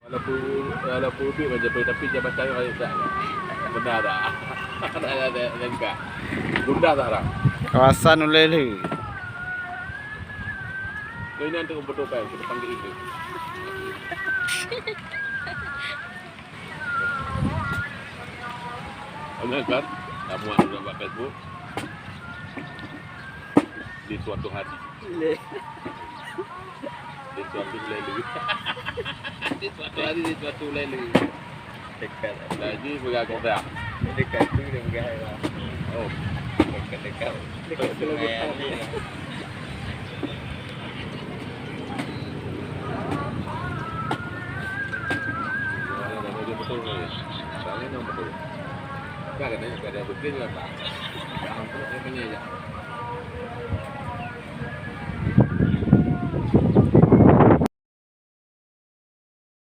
Walaupun duit macam tu, tapi jabatan saya tak. Benar tak? Ada enggak. Bunda tak orang. Kawasan Ulele. Ini nanti betul baik kita panggil itu. Benar kan? Kamu ada buat Facebook di suatu hari. Di suatu lelu. Di suatu hari di suatu lelu. Dekat. Lagi beragam dah. Dekat tu dia bergaya. Oh, Dekat. Dekat Sungai ni. dia betul ni. Soalnya memang betul. Kan ada begini lah Pak. Yang tu saya punya je.